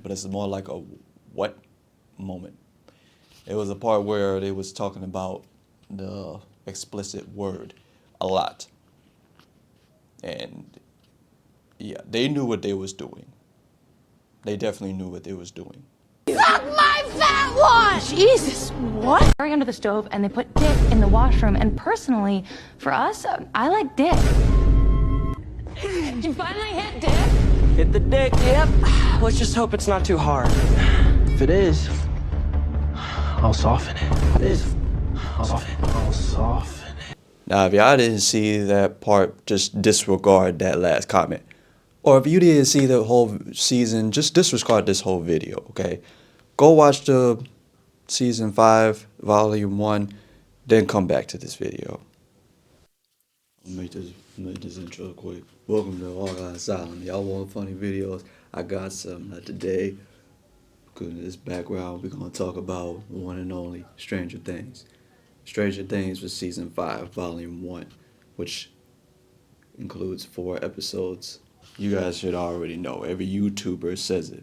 but it's more like a what moment. It was a part where they was talking about the explicit word a lot, and yeah, they knew what they was doing. They definitely knew what they was doing. Suck my fat one! Jesus, what? Right under the stove, and they put Dick in the washroom. And personally, for us, I like Dick. You finally hit Dick? Hit the dick. Yep. Let's just hope it's not too hard. If it is, I'll soften it. If it is, I'll soften it. Now, if y'all didn't see that part, just disregard that last comment. Or if you didn't see the whole season, just disregard this whole video, okay? Go watch the season 5, volume 1, then come back to this video. I'll make this intro quick. Welcome to Argyle Asylum. Y'all want funny videos? I got some today. Because in this background, we're going to talk about the one and only Stranger Things. Stranger Things was season 5, volume 1, which includes 4 episodes. You guys should already know. Every YouTuber says it.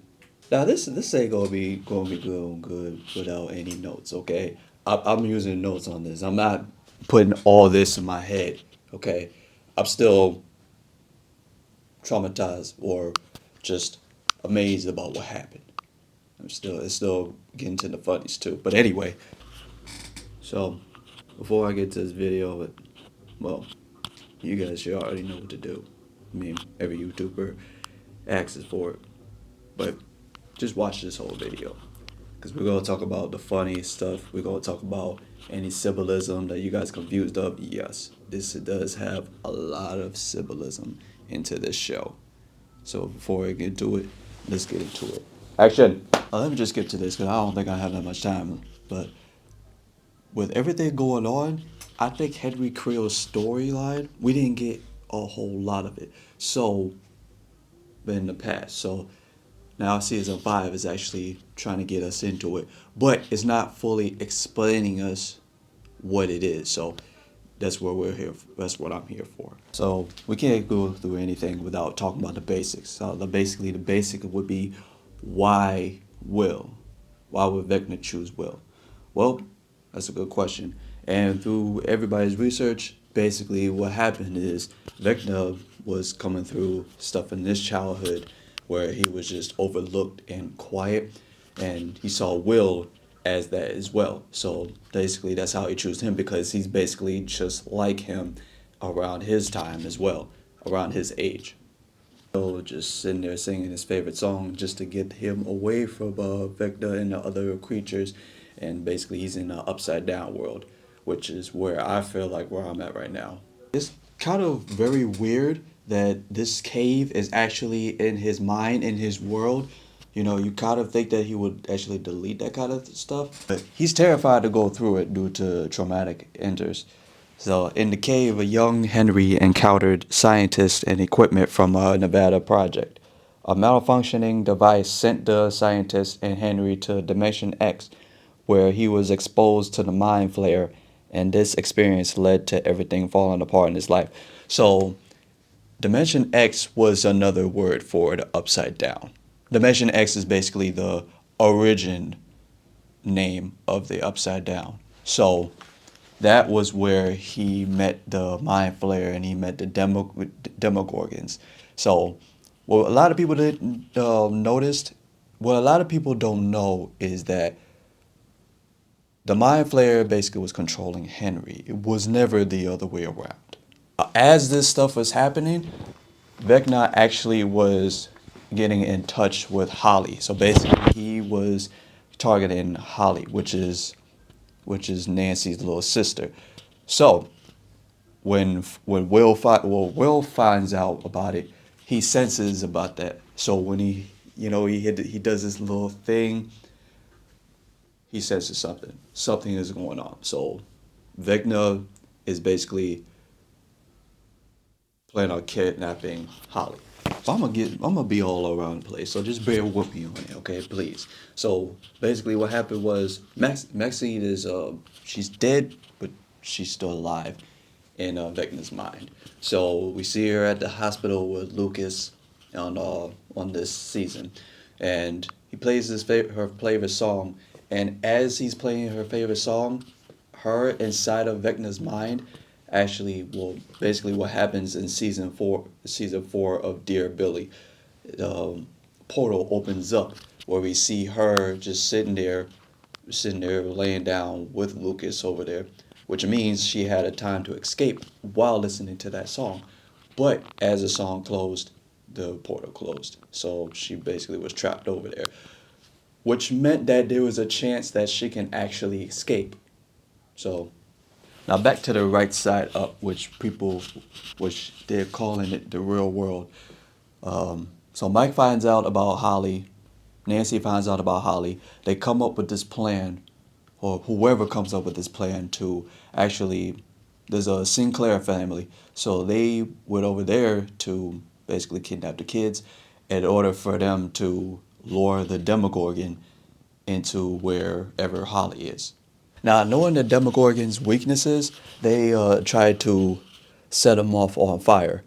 Now this ain't gonna be good without any notes, okay? I'm using notes on this. I'm not putting all this in my head, okay? I'm still traumatized or just amazed about what happened. It's still getting to the funnies too. But anyway, so before I get to this video, well, you guys should already know what to do. I mean, every YouTuber asks for it. But just watch this whole video. Because we're going to talk about the funny stuff. We're going to talk about any symbolism that you guys confused of. Yes, this does have a lot of symbolism into this show. So before I get into it, let's get into it. Action! Let me just get to this because I don't think I have that much time. But with everything going on, I think Henry Creel's storyline, we didn't get a whole lot of it. So, in the past. So, now season 5 is actually trying to get us into it. But it's not fully explaining us what it is. So, that's what we're here for. That's what I'm here for. So, we can't go through anything without talking about the basics. So, the basic would be why Will? Why would Vecna choose Will? Well, that's a good question. And through everybody's research, basically what happened is Vecna was coming through stuff in his childhood where he was just overlooked and quiet, and he saw Will as that as well. So basically that's how he chose him, because he's basically just like him around his time as well, around his age. So just sitting there singing his favorite song just to get him away from Vecna and the other creatures, and basically he's in the upside down world, which is where I feel like where I'm at right now. It's kind of very weird that this cave is actually in his mind, in his world. You know, you kind of think that he would actually delete that kind of stuff, but he's terrified to go through it due to traumatic enters. So in the cave, a young Henry encountered scientists and equipment from a Nevada project. A malfunctioning device sent the scientists and Henry to Dimension X, where he was exposed to the mind flare, and this experience led to everything falling apart in his life. So Dimension X was another word for the upside down. Dimension X is basically the origin name of the upside down. So that was where he met the mind flare and he met the Demogorgons. So what a lot of people didn't noticed, what a lot of people don't know is that the mind flare basically was controlling Henry. It was never the other way around. As this stuff was happening, Vecna actually was getting in touch with Holly. So basically he was targeting Holly, which is Nancy's little sister. So when Will finds out about it, he senses about that. So when he does this little thing, he senses something is going on. So Vecna is basically planning on kidnapping Holly. So I'm gonna be all around the place. So just bear with me on it, okay, please. So basically, what happened was Maxine is she's dead, but she's still alive in Vecna's mind. So we see her at the hospital with Lucas on this season, and he he plays her favorite song, and as he's playing her favorite song, her inside of Vecna's mind actually will basically what happens in season 4 of Dear Billy. Portal opens up where we see her just sitting there laying down with Lucas over there, which means she had a time to escape while listening to that song. But as the song closed, the portal closed. So she basically was trapped over there, which meant that there was a chance that she can actually escape. So now back to the right side up, which they're calling it the real world. So Mike finds out about Holly. Nancy finds out about Holly. They come up with this plan, or whoever comes up with this plan to actually, there's a Sinclair family. So they went over there to basically kidnap the kids in order for them to lure the Demogorgon into wherever Holly is. Now, knowing the Demogorgon's weaknesses, they tried to set him off on fire,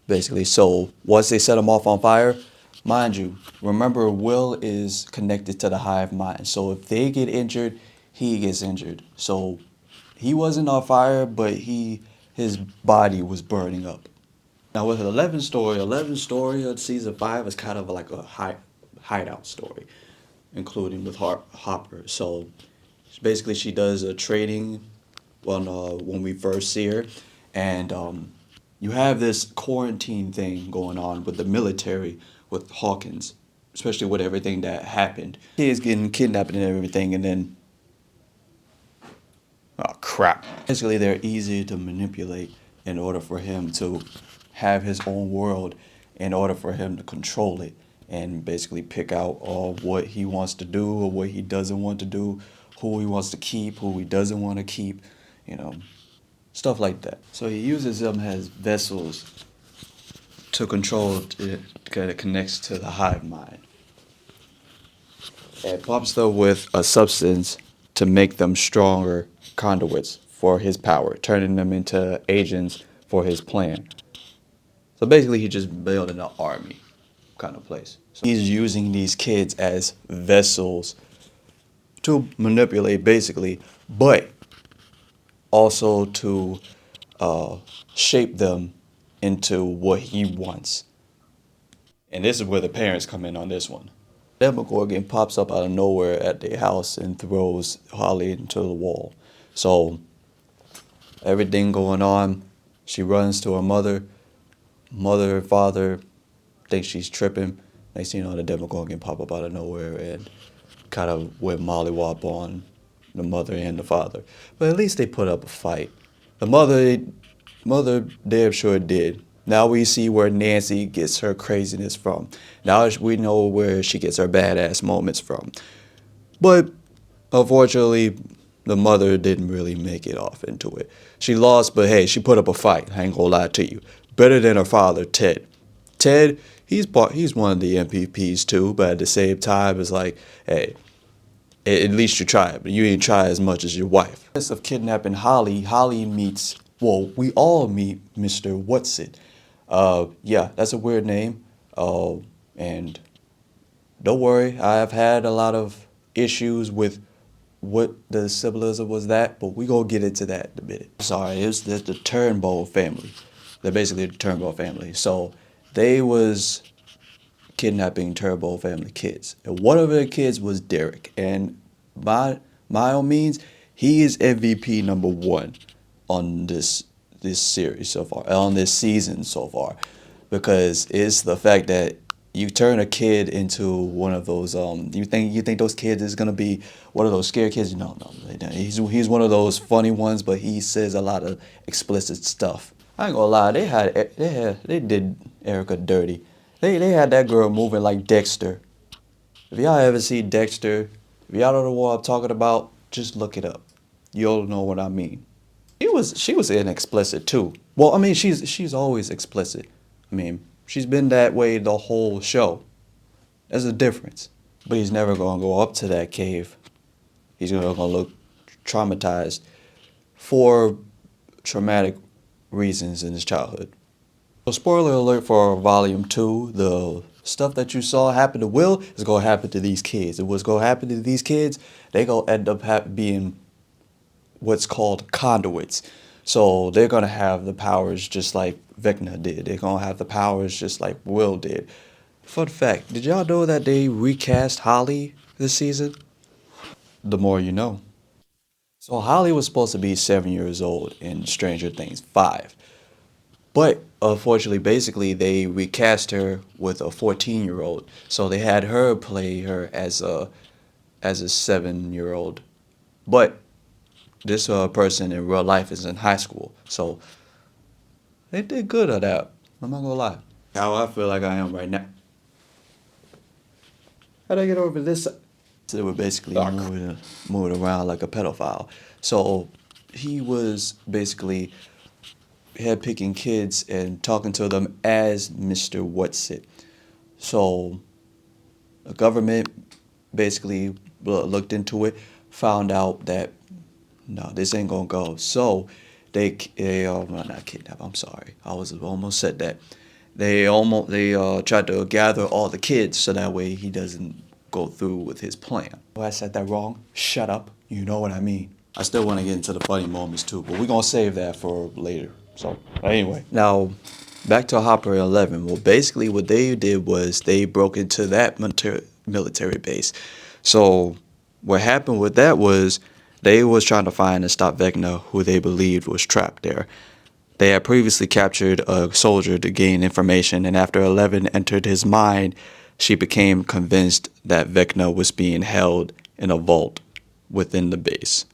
basically. So once they set him off on fire, mind you, remember Will is connected to the hive mind. So if they get injured, he gets injured. So he wasn't on fire, but his body was burning up. Now with 11 story of season 5 is kind of like a hideout story, including with Hopper. So basically she does a trading when we first see her, and you have this quarantine thing going on with the military, with Hawkins, especially with everything that happened. He is getting kidnapped and everything, and then, oh crap. Basically they're easy to manipulate in order for him to have his own world, in order for him to control it and basically pick out what he wants to do or what he doesn't want to do, who he wants to keep, who he doesn't want to keep, stuff like that. So he uses them as vessels to control it, because it connects to the hive mind. And pumps them with a substance to make them stronger conduits for his power, turning them into agents for his plan. So basically he's just building an army kind of place. So he's using these kids as vessels to manipulate basically, but also to shape them into what he wants. And this is where the parents come in on this one. Demogorgon pops up out of nowhere at their house and throws Holly into the wall. So everything going on, she runs to her mother. Mother and father think she's tripping. Next thing you know, the Demogorgon pop up out of nowhere and kind of went mollywop on the mother and the father. But at least they put up a fight. The mother damn sure did. Now we see where Nancy gets her craziness from. Now we know where she gets her badass moments from. But unfortunately, the mother didn't really make it off into it. She lost, but hey, she put up a fight. I ain't gonna lie to you. Better than her father, Ted. Ted, he's one of the MVPs too, but at the same time, it's like, hey, at least you try it, but you ain't try as much as your wife. Of kidnapping Holly, we all meet Mr. Whatsit. Yeah, that's a weird name. And don't worry, I've had a lot of issues with what the symbolism was that, but we gonna get into that in a minute. Sorry, it's the Turnbull family. They're basically the Turnbull family. So they was kidnapping Turnbull family kids. And one of their kids was Derek. And by all means, he is MVP #1 on this series so far, on this season so far. Because it's the fact that you turn a kid into one of those, you think those kids is gonna be one of those scared kids? No. He's one of those funny ones, but he says a lot of explicit stuff. I ain't gonna lie, they did Erica dirty. They had that girl moving like Dexter. If y'all ever see Dexter, if y'all don't know what I'm talking about, just look it up. You'll know what I mean. She was explicit too. Well, I mean, she's always explicit. I mean, she's been that way the whole show. There's a difference. But he's never gonna go up to that cave. He's gonna look traumatized for traumatic reasons in his childhood. So spoiler alert for Volume 2, the stuff that you saw happen to Will is gonna happen to these kids. And what's gonna happen to these kids, they gonna end up being what's called conduits. So they're gonna have the powers just like Vecna did. They're gonna have the powers just like Will did. Fun fact, did y'all know that they recast Holly this season? The more you know. So Holly was supposed to be 7 years old in Stranger Things 5. But unfortunately, basically, they recast her with a 14-year-old. So they had her play her as a 7-year-old. But this person in real life is in high school. So they did good at that. I'm not gonna lie. How I feel like I am right now. How'd I get over this? So they were basically moving around like a pedophile. So he was basically head picking kids and talking to them as Mr. Whatsit. So the government basically looked into it, found out that no, this ain't gonna go. So they well, not kidnap. I'm sorry, I was almost said that. They tried to gather all the kids so that way he doesn't go through with his plan. Oh, I said that wrong. Shut up. You know what I mean. I still want to get into the funny moments too, but we're gonna save that for later. So anyway, now back to Hopper 11. Well, basically what they did was they broke into that military base. So what happened with that was they was trying to find and stop Vecna, who they believed was trapped there. They had previously captured a soldier to gain information, and after 11 entered his mind, she became convinced that Vecna was being held in a vault within the base.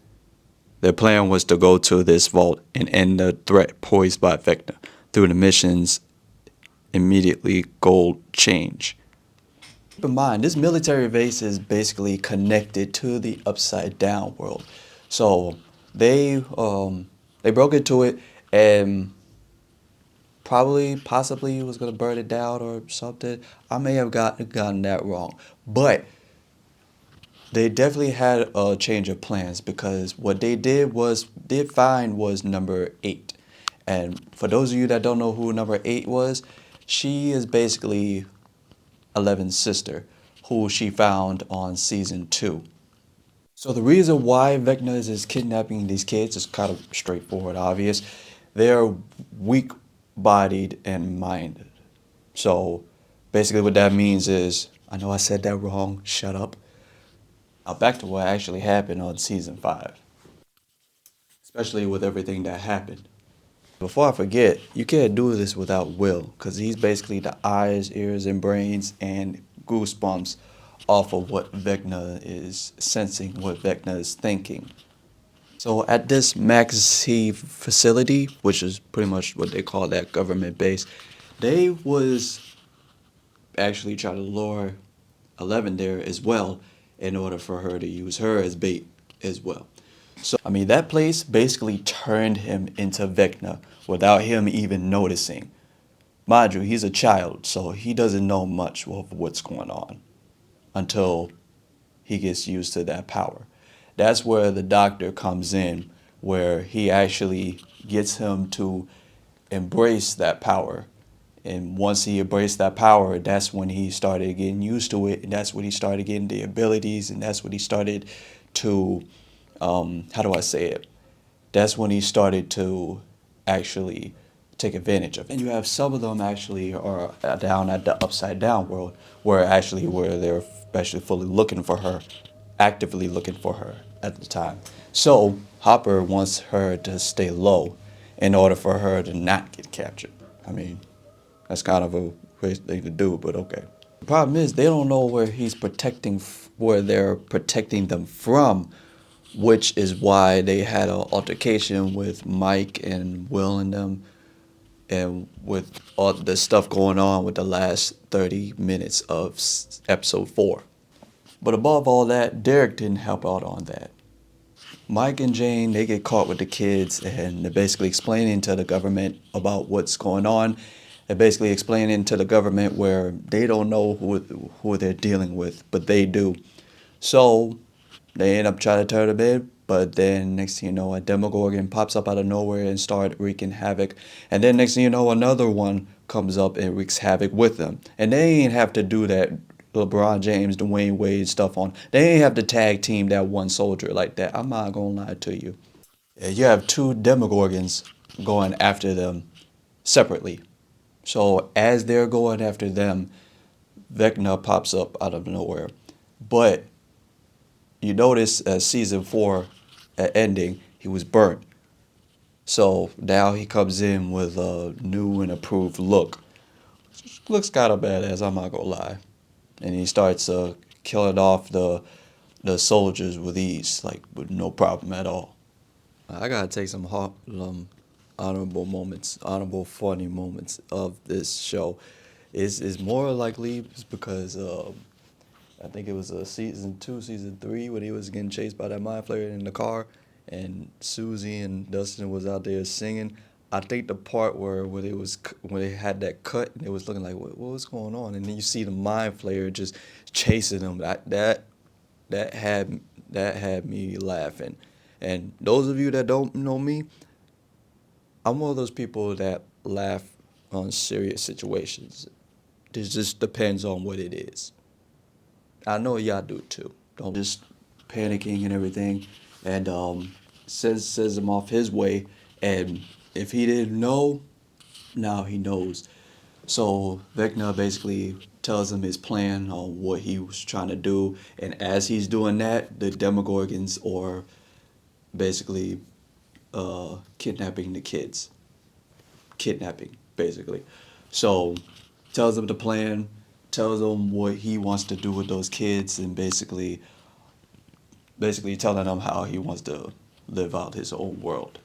Their plan was to go to this vault and end the threat posed by Vecna through the mission's immediately gold change. Keep in mind, this military base is basically connected to the upside down world. So they broke into it and possibly was gonna burn it down or something. I may have gotten that wrong, but they definitely had a change of plans because what they did find was number 8. And for those of you that don't know who number 8 was, she is basically 11's sister, who she found on season 2. So the reason why Vecna is kidnapping these kids is kind of straightforward, obvious. They're weak-bodied and minded. So basically what that means is, I know I said that wrong, shut up. Now back to what actually happened on season 5. Especially with everything that happened. Before I forget, you can't do this without Will, because he's basically the eyes, ears, and brains and goosebumps off of what Vecna is sensing, what Vecna is thinking. So at this Maxi facility, which is pretty much what they call that government base, they was actually trying to lure 11 there as well in order for her to use her as bait as well. So, I mean, that place basically turned him into Vecna without him even noticing. Mind you, he's a child, so he doesn't know much of what's going on until he gets used to that power. That's where the doctor comes in, where he actually gets him to embrace that power. And once he embraced that power, that's when he started getting used to it, and that's when he started getting the abilities, and that's when he started to, how do I say it? That's when he started to actually take advantage of it. And you have some of them actually are down at the upside down world, where they're actually fully looking for her, actively looking for her at the time. So Hopper wants her to stay low in order for her to not get captured. I mean, that's kind of a crazy thing to do, but okay. The problem is they don't know where where they're protecting them from, which is why they had an altercation with Mike and Will and them, and with all the stuff going on with the last 30 minutes of episode 4. But above all that, Derek didn't help out on that. Mike and Jane, they get caught with the kids, and they're basically explaining to the government about what's going on. They're basically explaining to the government where they don't know who they're dealing with, but they do. So they end up trying to turn them in, but then next thing you know, a Demogorgon pops up out of nowhere and starts wreaking havoc. And then next thing you know, another one comes up and wreaks havoc with them. And they ain't have to do that LeBron James, Dwayne Wade stuff on. They ain't have to tag team that one soldier like that. I'm not gonna lie to you. Yeah, you have two Demogorgons going after them separately. So as they're going after them, Vecna pops up out of nowhere. But you notice season 4 ending, he was burnt. So now he comes in with a new and improved look. Looks kind of badass, I'm not gonna lie. And he starts killing off the soldiers with ease, like with no problem at all. I gotta take some honorable moments, honorable funny moments of this show. Is more likely because I think it was season 2, season 3 when he was getting chased by that mind flayer in the car, and Susie and Dustin was out there singing. I think the part where when they had that cut and it was looking like what was going on, and then you see the mind flayer just chasing them. That had me laughing. And those of you that don't know me, I'm one of those people that laugh on serious situations. It just depends on what it is. I know y'all do too. Don't just panicking and everything. And sends him off his way. And if he didn't know, now he knows. So Vecna basically tells him his plan on what he was trying to do. And as he's doing that, the Demogorgons are basically kidnapping the kids. Kidnapping, basically. So tells him the plan, tells him what he wants to do with those kids, and basically telling him how he wants to live out his own world.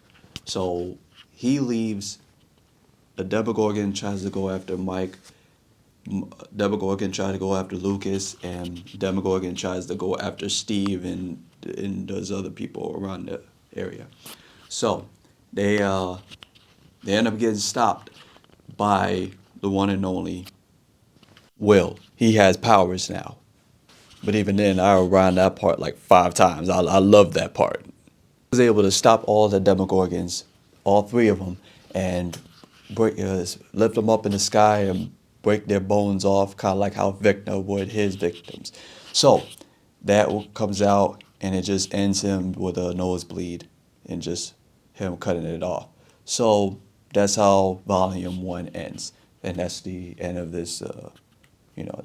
So he leaves. The Demogorgon tries to go after Mike. Demogorgon tries to go after Lucas, and Demogorgon tries to go after Steve and those other people around the area. So they end up getting stopped by the one and only Will. He has powers now. But even then, I rewound that part like 5 times. I love that part. I was able to stop all the Demogorgons, all 3 of them, and lift them up in the sky and break their bones off, kind of like how Vecna would his victims. So that comes out, and it just ends him with a nosebleed and just him cutting it off. So that's how Volume 1 ends, and that's the end of this.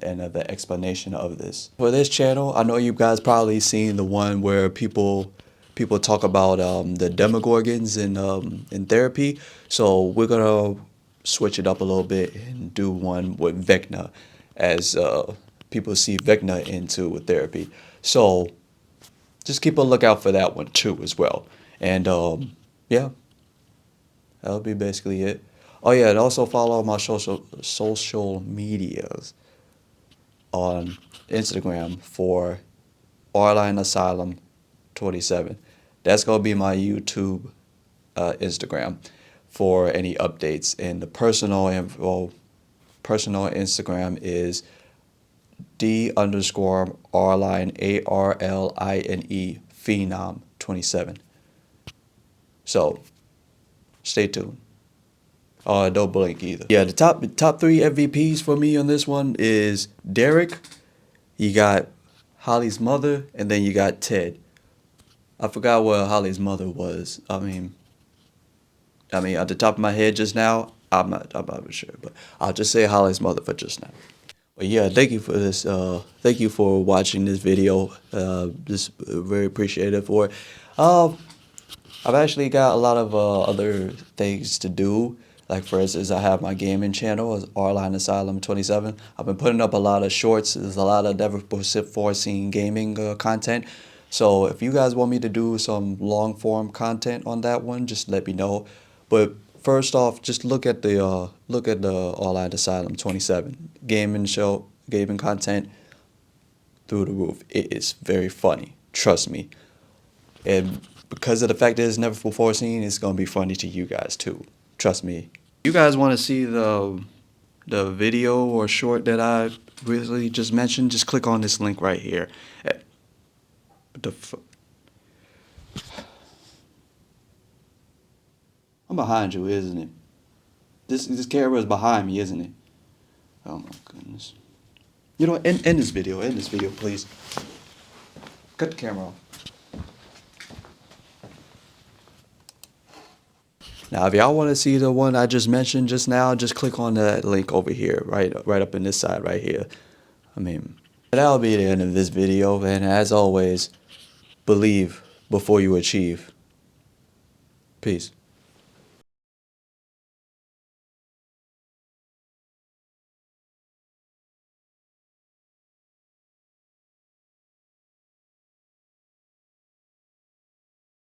End of the explanation of this. For this channel, I know you guys probably seen the one where people talk about the Demogorgons in therapy. So we're gonna switch it up a little bit and do one with Vecna, as people see Vecna into therapy. So just keep a lookout for that one too as well. And yeah, that'll be basically it. Oh yeah, and also follow my social medias on Instagram for Arline Asylum 27. That's gonna be my YouTube Instagram for any updates. And the personal Instagram is D_Arline ARLINE Phenom 27. So stay tuned. Don't blink either. Yeah, the top 3 MVPs for me on this one is Derek, you got Holly's mother, and then you got Ted. I forgot what Holly's mother was. I mean, at the top of my head just now, I'm not sure, but I'll just say Holly's mother for just now. But yeah, thank you for this. Thank you for watching this video. Just very appreciative for it. I've actually got a lot of other things to do. Like, for instance, I have my gaming channel, Arline Asylum 27. I've been putting up a lot of shorts. There's a lot of never before seen gaming content. So if you guys want me to do some long form content on that one, just let me know. But first off, just look at the Arline Asylum 27 gaming content through the roof. It is very funny, trust me. And because of the fact that it's never before seen, it's gonna be funny to you guys too. Trust me. You guys want to see the video or short that I recently just mentioned? Just click on this link right here. I'm behind you, isn't it? This camera is behind me, isn't it? Oh my goodness. You know, end this video. End this video, please. Cut the camera off. Now, if y'all want to see the one I just mentioned just now, just click on that link over here, right up in this side right here. I mean, that'll be the end of this video. And as always, believe before you achieve. Peace.